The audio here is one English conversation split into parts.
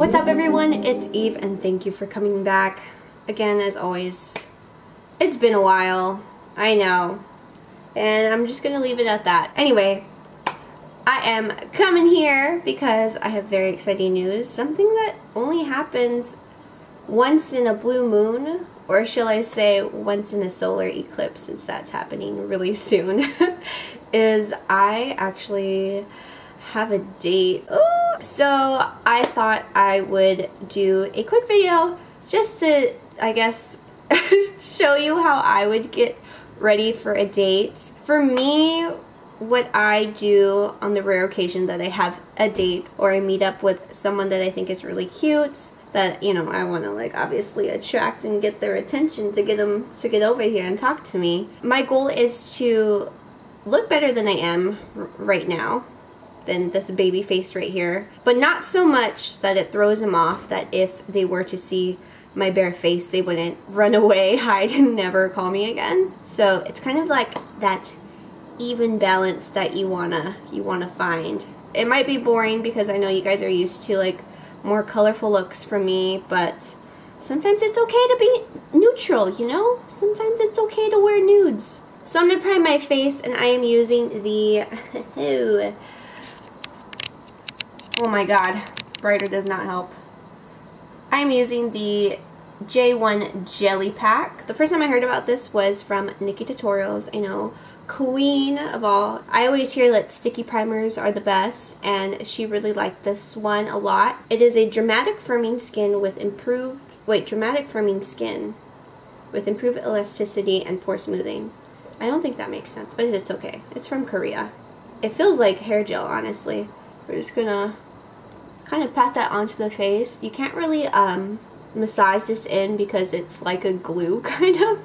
What's up everyone, it's Eve and thank you for coming back. Again, as always, it's been a while, I know, and I'm just gonna leave it at that. Anyway, I am coming here because I have very exciting news, something that only happens once in a blue moon, or shall I say once in a solar eclipse, since that's happening really soon, is I actually have a date. Ooh. So I thought I would do a quick video just to, I guess, show you how I would get ready for a date. For me, what I do on the rare occasion that I have a date or I meet up with someone that I think is really cute, that, you know, I want to like obviously attract and get their attention to get them to get over here and talk to me. My goal is to look better than I am right now, than this baby face right here, but not so much that it throws them off, that if they were to see my bare face they wouldn't run away, hide, and never call me again. So it's kind of like that even balance that you wanna find. It might be boring because I know you guys are used to like more colorful looks from me, but sometimes it's okay to be neutral, you know? Sometimes it's okay to wear nudes. So I'm gonna prime my face and I am using the oh my god, brighter does not help. I'm using the J1 Jelly Pack. The first time I heard about this was from Nikki Tutorials, you know, queen of all. I always hear that sticky primers are the best, and she really liked this one a lot. It is a dramatic firming skin with improved elasticity and pore smoothing. I don't think that makes sense, but it's okay. It's from Korea. It feels like hair gel, honestly. We're just gonna kind of pat that onto the face. You can't really massage this in because it's like a glue, kind of.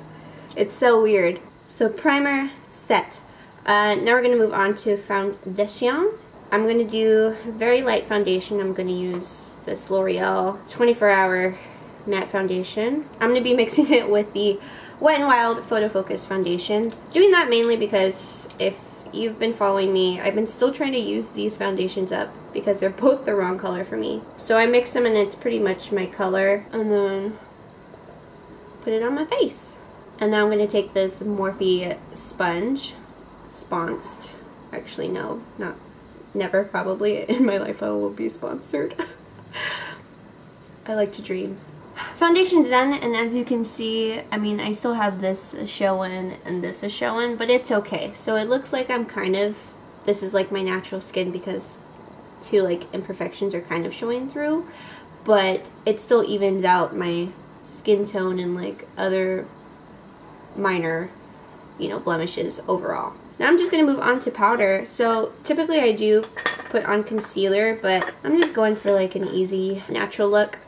It's so weird. So primer set. Now we're gonna move on to foundation. I'm gonna do very light foundation. I'm gonna use this L'Oreal 24-hour matte foundation. I'm gonna be mixing it with the Wet n Wild Photo Focus foundation. Doing that mainly because if you've been following me, I've been still trying to use these foundations up because they're both the wrong color for me. So I mix them and it's pretty much my color, and then put it on my face. And now I'm going to take this Morphe sponge, sponsed, actually no, never probably in my life I will be sponsored. I like to dream. Foundation's done, and as you can see, I mean, I still have this showing and this is showing, but it's okay. So it looks like I'm kind of, this is like my natural skin because two like imperfections are kind of showing through, but it still evens out my skin tone and like other minor, you know, blemishes overall. Now I'm just going to move on to powder. So typically I do put on concealer, but I'm just going for like an easy natural look.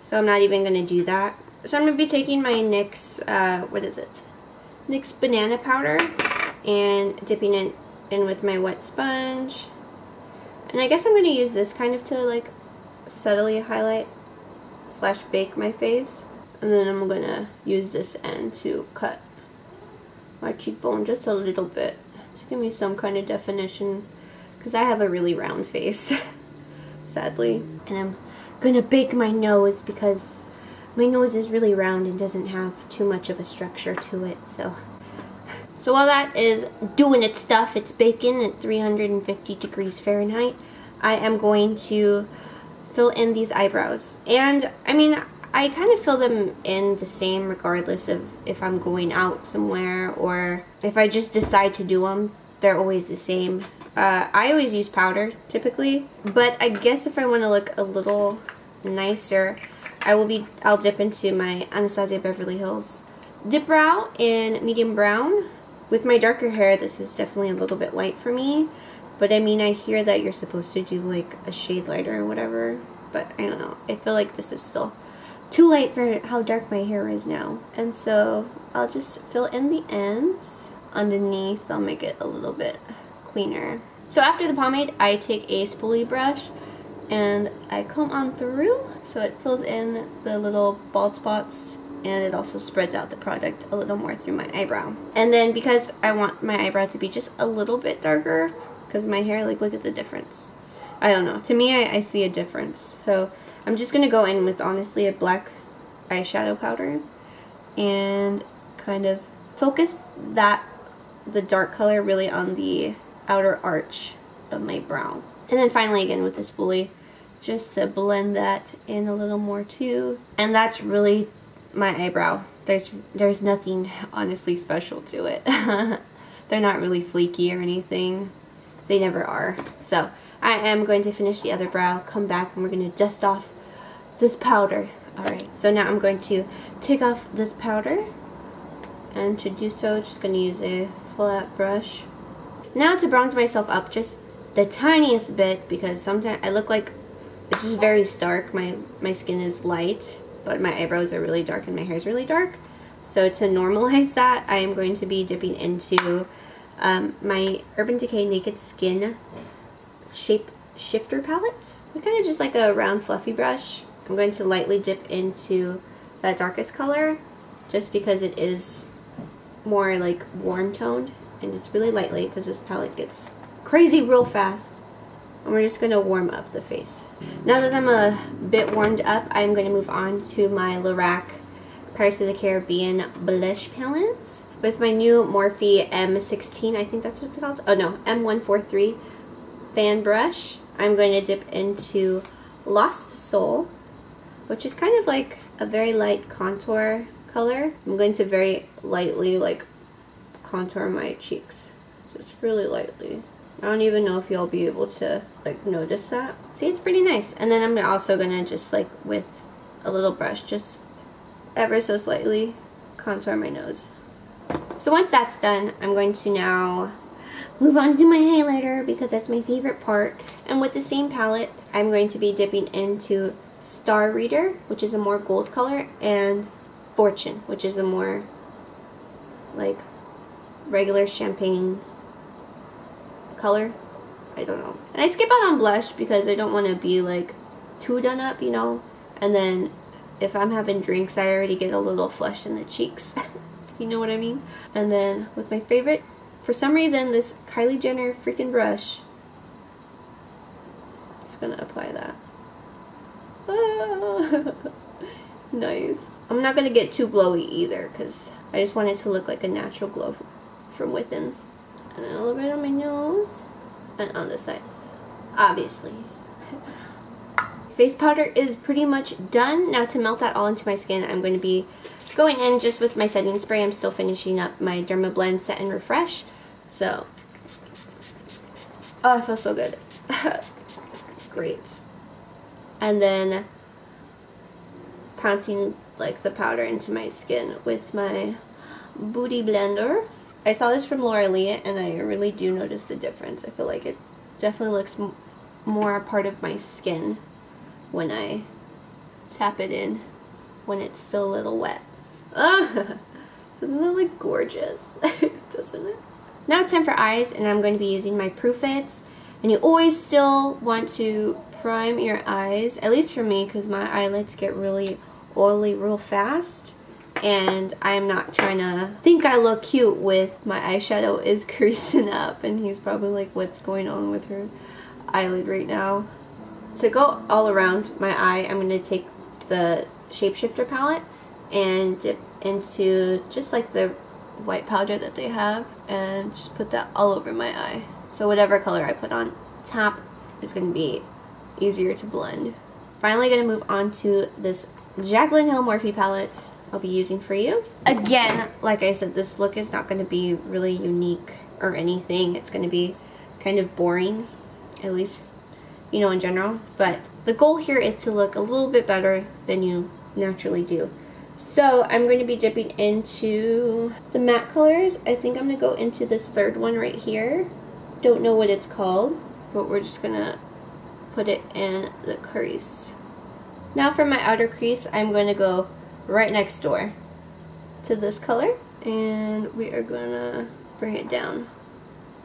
So I'm not even going to do that. So I'm going to be taking my NYX, what is it? NYX Banana Powder and dipping it in with my wet sponge. And I guess I'm going to use this kind of to like subtly highlight / bake my face. And then I'm going to use this end to cut my cheekbone just a little bit to give me some kind of definition, because I have a really round face, sadly. And I'm gonna bake my nose because my nose is really round and doesn't have too much of a structure to it. So while that is doing its stuff, it's baking at 350 degrees Fahrenheit, I am going to fill in these eyebrows. And I mean, I kind of fill them in the same regardless of if I'm going out somewhere or if I just decide to do them. They're always the same. I always use powder typically, but I guess if I want to look a little nicer, I'll dip into my Anastasia Beverly Hills Dip Brow in medium brown. With my darker hair, this is definitely a little bit light for me, but I mean, I hear that you're supposed to do like a shade lighter or whatever, but I don't know. I feel like this is still too light for how dark my hair is now. And so I'll just fill in the ends. Underneath, I'll make it a little bit cleaner. So after the pomade, I take a spoolie brush and I comb on through so it fills in the little bald spots, and it also spreads out the product a little more through my eyebrow. And then because I want my eyebrow to be just a little bit darker, because my hair, like, look at the difference. I don't know. To me, I see a difference. So I'm just going to go in with, honestly, a black eyeshadow powder and kind of focus the dark color really on the outer arch of my brow. And then finally again with this spoolie, just to blend that in a little more too. And that's really my eyebrow. There's nothing honestly special to it. They're not really flaky or anything. They never are. So I am going to finish the other brow, come back, and we're going to dust off this powder. Alright, so now I'm going to take off this powder, and to do so, just going to use a flat brush. Now to bronze myself up just the tiniest bit, because sometimes I look like it's just very stark. My skin is light, but my eyebrows are really dark and my hair is really dark. So to normalize that, I am going to be dipping into my Urban Decay Naked Skin Shape Shifter palette. It's kind of just like a round fluffy brush. I'm going to lightly dip into that darkest color just because it is more like warm toned, and just really lightly because this palette gets crazy real fast. And we're just going to warm up the face. Now that I'm a bit warmed up, I'm going to move on to my Lorac Pirates of the Caribbean blush palettes with my new Morphe M16, I think that's what it's called. Oh no, M143 fan brush. I'm going to dip into Lost Soul, which is kind of like a very light contour color. I'm going to very lightly like contour my cheeks, just really lightly. I don't even know if you'll be able to like notice that. See, it's pretty nice. And then I'm also gonna just like with a little brush, just ever so slightly contour my nose. So once that's done, I'm going to now move on to my highlighter because that's my favorite part. And with the same palette, I'm going to be dipping into Star Reader, which is a more gold color, and Fortune, which is a more like regular champagne color. I don't know. And I skip out on blush because I don't want to be like too done up, you know. And then if I'm having drinks, I already get a little flush in the cheeks. You know what I mean? And then with my favorite, for some reason, this Kylie Jenner freaking brush, just gonna apply that. Ah, nice. I'm not gonna get too glowy either because I just want it to look like a natural glow from within. And then a little bit on my nose and on the sides, obviously. Face powder is pretty much done. Now to melt that all into my skin, I'm going to be going in just with my setting spray. I'm still finishing up my Dermablend Set and Refresh. So, oh, it feels so good. Great. And then pouncing like the powder into my skin with my Booty Blender. I saw this from Laura Lee, and I really do notice the difference. I feel like it definitely looks more a part of my skin when I tap it in, when it's still a little wet. Ah, doesn't it look gorgeous? Doesn't it? Now it's time for eyes, and I'm going to be using my Proof It. And you always still want to prime your eyes, at least for me, because my eyelids get really oily real fast. And I'm not trying to think I look cute with my eyeshadow is creasing up, and he's probably like, what's going on with her eyelid right now? To go all around my eye, I'm going to take the Shapeshifter palette and dip into just like the white powder that they have, and just put that all over my eye. So whatever color I put on top is going to be easier to blend. Finally going to move on to this Jaclyn Hill Morphe palette I'll be using for you. Again, like I said, this look is not going to be really unique or anything. It's going to be kind of boring, at least, you know, in general. But the goal here is to look a little bit better than you naturally do. So I'm going to be dipping into the matte colors. I think I'm going to go into this third one right here. Don't know what it's called, but we're just going to put it in the crease. Now for my outer crease, I'm going to go right next door to this color, and we are going to bring it down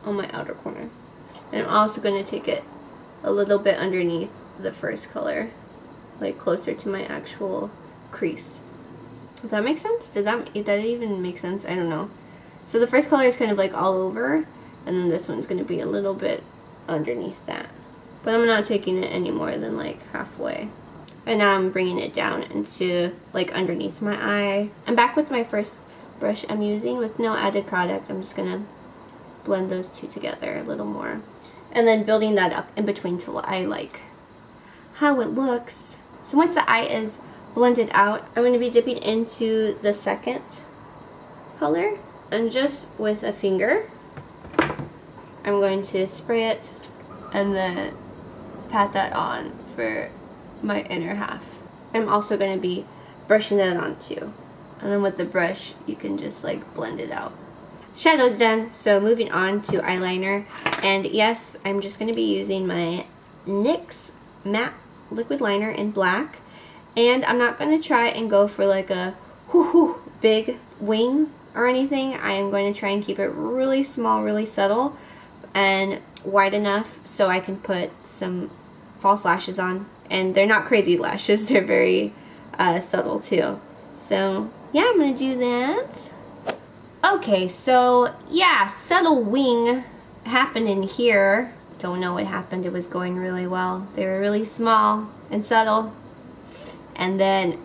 on my outer corner. And I'm also going to take it a little bit underneath the first color, like closer to my actual crease. Does that make sense? Did that even make sense? I don't know. So the first color is kind of like all over, and then this one's going to be a little bit underneath that. But I'm not taking it any more than like halfway. And now I'm bringing it down into like underneath my eye. I'm back with my first brush I'm using with no added product. I'm just gonna blend those two together a little more. And then building that up in between till I like how it looks. So once the eye is blended out, I'm going to be dipping into the second color. And just with a finger, I'm going to spray it and then pat that on for my inner half. I'm also going to be brushing that on too. And then with the brush, you can just like blend it out. Shadow's done, so moving on to eyeliner. And yes, I'm just going to be using my NYX matte liquid liner in black. And I'm not going to try and go for like a big wing or anything. I am going to try and keep it really small, really subtle, and wide enough so I can put some false lashes on. And they're not crazy lashes, they're very subtle too. So yeah, I'm going to do that. Okay, so yeah, subtle wing happened in here. Don't know what happened, it was going really well. They were really small and subtle. And then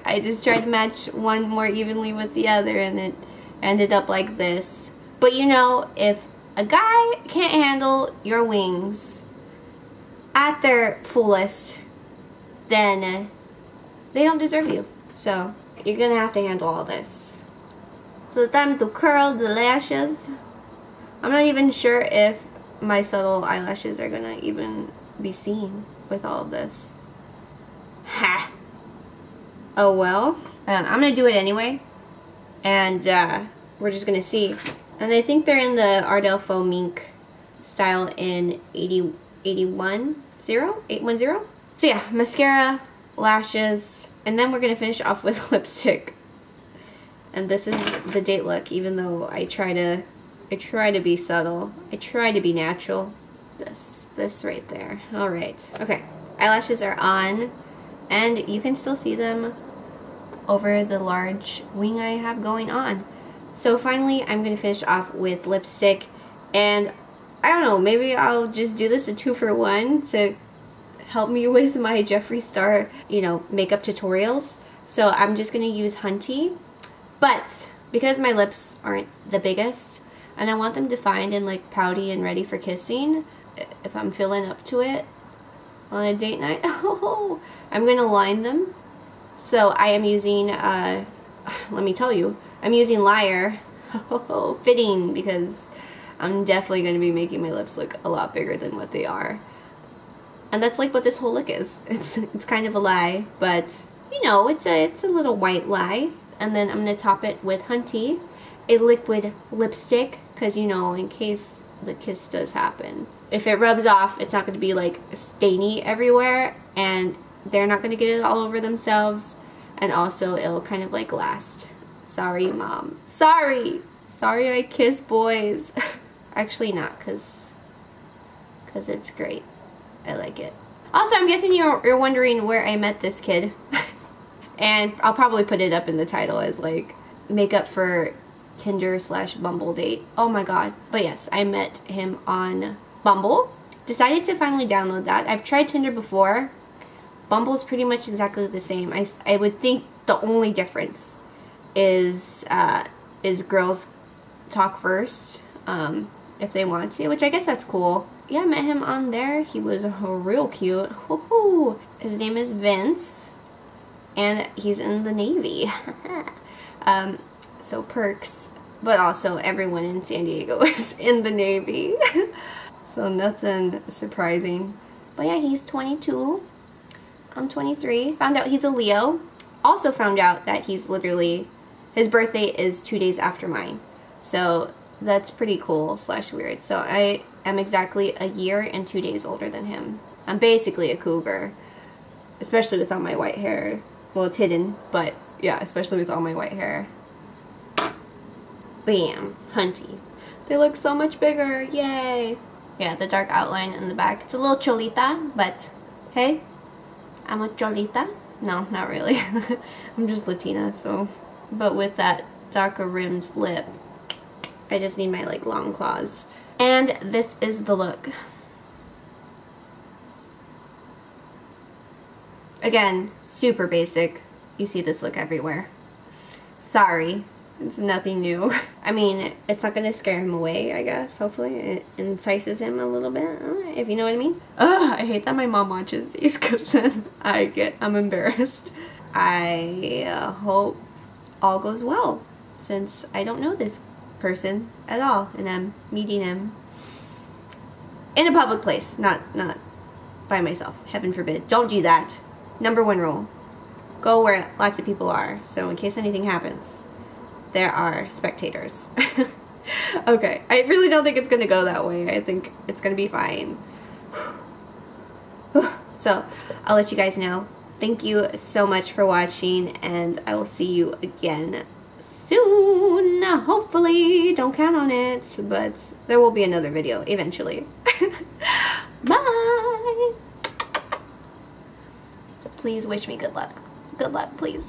I just tried to match one more evenly with the other and it ended up like this. But you know, if a guy can't handle your wings at their fullest, then they don't deserve you. So you're gonna have to handle all this. So it's time to curl the lashes. I'm not even sure if my subtle eyelashes are gonna even be seen with all of this. Ha! Oh well. I'm gonna do it anyway. And we're just gonna see. And I think they're in the Ardell Faux Mink style in 810. So yeah, mascara, lashes, and then we're gonna finish off with lipstick. And this is the date look, even though I try to be subtle. I try to be natural. This right there. Alright. Okay. Eyelashes are on, and you can still see them over the large wing I have going on. So finally, I'm going to finish off with lipstick, and I don't know, maybe I'll just do this a 2-for-1 to help me with my Jeffree Star, you know, makeup tutorials. So I'm just going to use Hunty. But because my lips aren't the biggest and I want them defined and like pouty and ready for kissing, if I'm feeling up to it on a date night, I'm going to line them. So I am using, let me tell you, I'm using Liar, fitting, because I'm definitely going to be making my lips look a lot bigger than what they are. And that's like what this whole look is. It's kind of a lie, but you know, it's a little white lie. And then I'm going to top it with Hunty, a liquid lipstick, because you know, in case the kiss does happen. If it rubs off, it's not going to be like stainy everywhere, and they're not going to get it all over themselves, and also it'll kind of like last. Sorry, Mom. Sorry I kiss boys. Actually not, because it's great. I like it. Also, I'm guessing you're wondering where I met this kid. And I'll probably put it up in the title as like makeup for Tinder/Bumble date. Oh my god. But yes, I met him on Bumble. Decided to finally download that. I've tried Tinder before. Bumble's pretty much exactly the same. I would think the only difference is girls talk first if they want to, which I guess that's cool. Yeah, I met him on there. He was real cute. His name is Vince. And he's in the Navy. So perks. But also everyone in San Diego is in the Navy. So nothing surprising. But yeah, he's 22. I'm 23. Found out he's a Leo. Also found out that he's literally, his birthday is 2 days after mine. So that's pretty cool / weird. So I am exactly a year and 2 days older than him. I'm basically a cougar. Especially with all my white hair. Well, it's hidden, but yeah, especially with all my white hair. Bam. Hunty. They look so much bigger. Yay. Yeah, the dark outline in the back. It's a little cholita, but hey, I'm a cholita. No, not really. I'm just Latina, so. But with that darker rimmed lip, I just need my like long claws. And this is the look. Again, super basic. You see this look everywhere. Sorry. It's nothing new. I mean, it's not gonna scare him away, I guess. Hopefully it incises him a little bit, if you know what I mean. Ugh, I hate that my mom watches these because then I'm embarrassed. I hope all goes well, since I don't know this person at all and I'm meeting him in a public place, not by myself. Heaven forbid. Don't do that. #1 rule. Go where lots of people are, so in case anything happens, there are spectators. Okay, I really don't think it's gonna go that way. I think it's gonna be fine. So, I'll let you guys know. Thank you so much for watching, and I will see you again soon. Hopefully, don't count on it, but there will be another video eventually. Bye! Please wish me good luck. Good luck, please.